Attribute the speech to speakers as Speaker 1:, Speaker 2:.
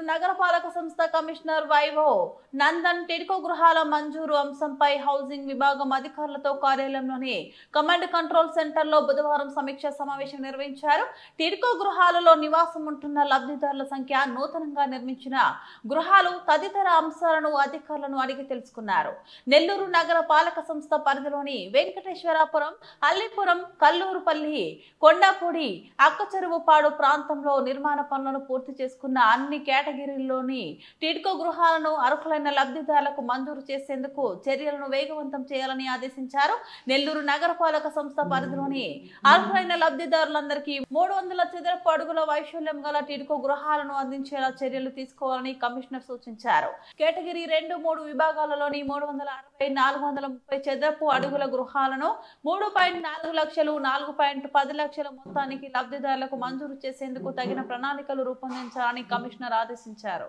Speaker 1: నగరపాలక సంస్థ కమిషనర్ వైభవ్ నందన్ టిడ్కో గృహాల మంజూరు అంశంపై హౌసింగ్ విభాగం అధికారులతో కార్యాలయంలోని కమాండ్ కంట్రోల్ సెంటర్ లో బుధవారం సమీక్ష సమావేశం నిర్వహించారు. టిడ్కో గృహాలలో నివాసం ఉంటున్న లబ్ధిదారుల సంఖ్య, నూతనంగా నిర్మించిన గృహాలు తదితర అంశాలను అధికారులను అడిగి తెలుసుకున్నారు. నెల్లూరు నగర పాలక సంస్థ పరిధిలోని వెంకటేశ్వరాపురం, అల్లిపురం, కల్లూరుపల్లి, కొండాపూడి, అక్కచెరువుపాడు ప్రాంతంలో నిర్మాణ పనులను పూర్తి చేసుకున్న అన్ని కేటగిరీల్లోని టిడ్కో గృహాలను అర్హులైన లబ్ధిదారులకు మంజూరు చేసేందుకు చర్యలను వేగవంతం చేయాలని ఆదేశించారు. నెల్లూరు నగరపాలక సంస్థ పరిధిలోని అర్హులైన లబ్ధిదారులందరికీ 300 చదరపు అడుగుల వైశాల్యం గల టిడ్కో గృహాలను అందించేలా చర్యలు తీసుకోవాలని కమిషనర్ సూచించారు. కేటగిరీ 2, 3 విభాగాలలోని 360, 430 చదరపు అడుగుల గృహాలను 3.4 లక్షలు, 4.10 లక్షల మొత్తానికి లబ్ధిదారులకు మంజూరు చేసేందుకు తగిన ప్రణాళికలు రూపొందించాలని కమిషనర్ ఆదేశించారు.